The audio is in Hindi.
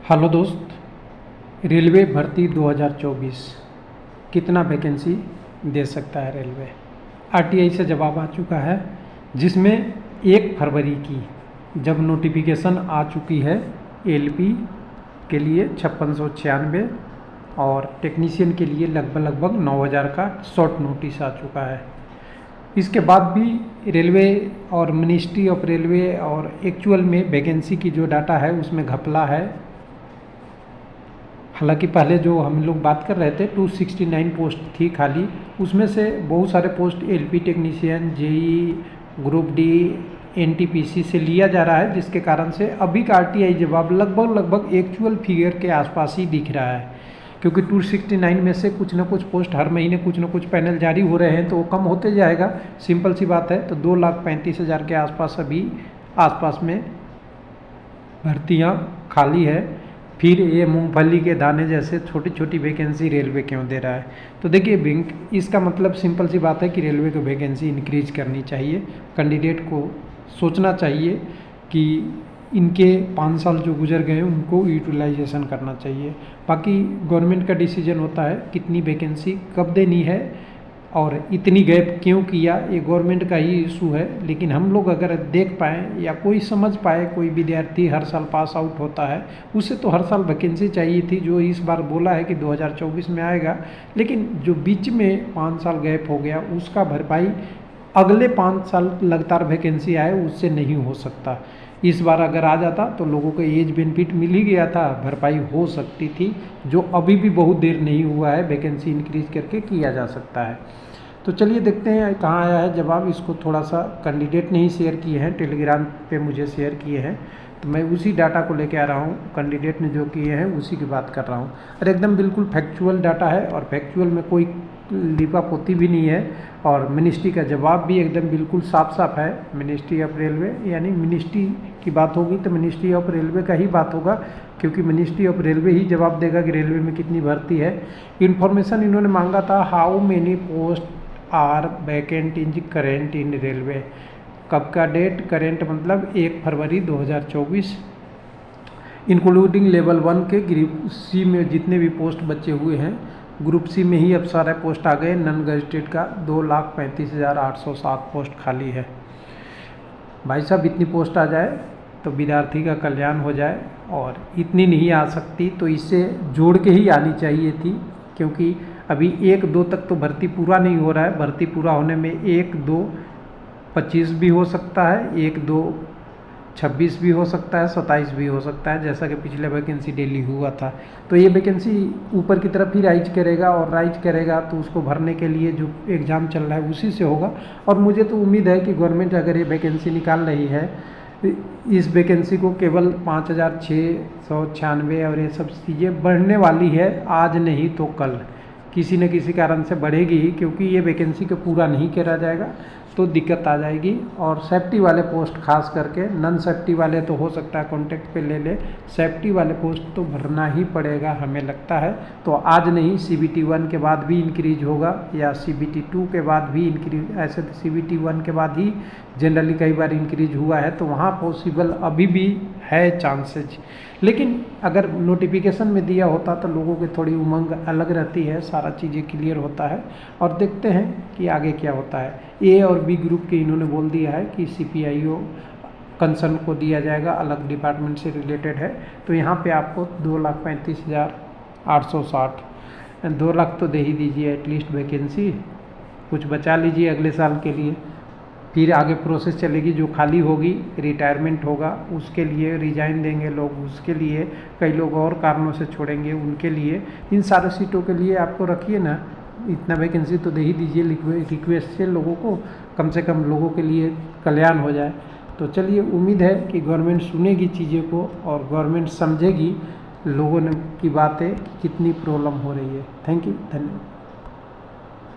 हेलो दोस्त, रेलवे भर्ती 2024 कितना वैकेंसी दे सकता है रेलवे। आरटीआई से जवाब आ चुका है, जिसमें 1 फरवरी की जब नोटिफिकेशन आ चुकी है एलपी के लिए 5696 और टेक्नीशियन के लिए लगभग 9000 का शॉर्ट नोटिस आ चुका है। इसके बाद भी रेलवे और मिनिस्ट्री ऑफ रेलवे और एक्चुअल में वैकेंसी की जो डाटा है उसमें घपला है। हालांकि पहले जो हम लोग बात कर रहे थे 269 पोस्ट थी खाली, उसमें से बहुत सारे post LP technician, JE, group D, NTPC से लिया जा रहा है, जिसके कारण से अभी का आरटीआई जवाब लगभग एक्चुअल फिगर के आसपास ही दिख रहा है। क्योंकि 269 में से कुछ ना कुछ पोस्ट हर महीने कुछ ना कुछ पैनल जारी हो रहे हैं, तो वो कम होते जाएगा। सिंपल सी बात है। तो 2,35,000 के आसपास अभी आसपास में भर्तियाँ खाली है। फिर ये मूंगफली के दाने जैसे छोटी छोटी वैकेंसी रेलवे क्यों दे रहा है? तो देखिए, इसका मतलब सिंपल सी बात है कि रेलवे को वैकेंसी इंक्रीज करनी चाहिए। कैंडिडेट को सोचना चाहिए कि इनके 5 साल जो गुजर गए उनको यूटिलाइजेशन करना चाहिए। बाकी गवर्नमेंट का डिसीजन होता है कितनी वैकेंसी कब देनी है और इतनी गैप क्यों किया, ये गवर्नमेंट का ही इशू है। लेकिन हम लोग अगर देख पाएँ या कोई समझ पाए, कोई विद्यार्थी हर साल पास आउट होता है, उसे तो हर साल वैकेंसी चाहिए थी। जो इस बार बोला है कि 2024 में आएगा, लेकिन जो बीच में 5 साल गैप हो गया उसका भरपाई अगले 5 साल लगातार वैकेंसी आए उससे नहीं हो सकता। इस बार अगर आ जाता तो लोगों को एज बेनिफिट मिल ही गया था, भरपाई हो सकती थी, जो अभी भी बहुत देर नहीं हुआ है, वैकेंसी इंक्रीज करके किया जा सकता है। तो चलिए देखते हैं कहाँ आया है जवाब। इसको थोड़ा सा कैंडिडेट ने ही शेयर किए हैं, टेलीग्राम पे मुझे शेयर किए हैं, तो मैं उसी डाटा को लेके आ रहा हूँ। कैंडिडेट ने जो किए हैं उसी की बात कर रहा हूँ और एकदम बिल्कुल फैक्चुअल डाटा है और फैक्चुअल में कोई लिपापोती भी नहीं है। और मिनिस्ट्री का जवाब भी एकदम बिल्कुल साफ साफ है। मिनिस्ट्री ऑफ रेलवे, यानी मिनिस्ट्री की बात होगी तो मिनिस्ट्री ऑफ रेलवे का ही बात होगा, क्योंकि मिनिस्ट्री ऑफ रेलवे ही जवाब देगा कि रेलवे में कितनी भर्ती है। इन्फॉर्मेशन इन्होंने मांगा था, how many post are vacant in current in railway. कब का डेट? करेंट मतलब 1 फरवरी 2024, इंक्लूडिंग लेवल 1 के ग्रुप सी में जितने भी पोस्ट बचे हुए हैं। ग्रुप सी में ही अब सारे पोस्ट आ गए। नॉन गजेटेड का 2,35,807 पोस्ट खाली है। भाई साहब, इतनी पोस्ट आ जाए तो विद्यार्थी का कल्याण हो जाए, और इतनी नहीं आ सकती तो इससे जोड़ के ही आनी चाहिए थी, क्योंकि अभी 1-2 तक तो भर्ती पूरा नहीं हो रहा है। भर्ती पूरा होने में 1-2-25 भी हो सकता है, 1-2-26 भी हो सकता है, 27 भी हो सकता है, जैसा कि पिछले वैकेंसी डेली हुआ था। तो ये वैकेंसी ऊपर की तरफ ही राइज करेगा, और राइज करेगा तो उसको भरने के लिए जो एग्ज़ाम चल रहा है उसी से होगा। और मुझे तो उम्मीद है कि गवर्नमेंट अगर ये वैकेंसी निकाल रही है, इस वैकेंसी को केवल 5,696 और ये सब चीज़ें बढ़ने वाली है, आज नहीं तो कल किसी न किसी कारण से बढ़ेगी ही, क्योंकि ये वैकेंसी को पूरा नहीं करा जाएगा तो दिक्कत आ जाएगी। और सेफ्टी वाले पोस्ट खास करके, नॉन सेफ्टी वाले तो हो सकता है कॉन्ट्रैक्ट पे ले ले, सेफ्टी वाले पोस्ट तो भरना ही पड़ेगा हमें लगता है। तो आज नहीं, CBT 1 के बाद भी इंक्रीज होगा, या CBT 2 के बाद भी इंक्रीज। ऐसे तो CBT 1 के बाद ही जनरली कई बार इंक्रीज हुआ है, तो वहाँ पॉसिबल अभी भी है चांसेज। लेकिन अगर नोटिफिकेशन में दिया होता तो लोगों की थोड़ी उमंग अलग रहती है, सारा चीज़ें क्लियर होता है। और देखते हैं कि आगे क्या होता है। A और B ग्रुप के इन्होंने बोल दिया है कि CPIO कंसर्न को दिया जाएगा, अलग डिपार्टमेंट से रिलेटेड है। तो यहाँ पे आपको 2,35,860, 2 लाख तो दे ही दीजिए एटलीस्ट वैकेंसी, कुछ बचा लीजिए अगले साल के लिए। फिर आगे प्रोसेस चलेगी, जो खाली होगी, रिटायरमेंट होगा, उसके लिए रिजाइन देंगे लोग, उसके लिए कई लोग और कारणों से छोड़ेंगे, उनके लिए, इन सारे सीटों के लिए आपको रखिए ना, इतना वैकेंसी तो दे ही दीजिए रिक्वेस्ट से लोगों को, कम से कम लोगों के लिए कल्याण हो जाए। तो चलिए, उम्मीद है कि गवर्नमेंट सुनेगी चीज़ें को और गवर्नमेंट समझेगी लोगों की बातें, कितनी प्रॉब्लम हो रही है। थैंक यू, धन्यवाद।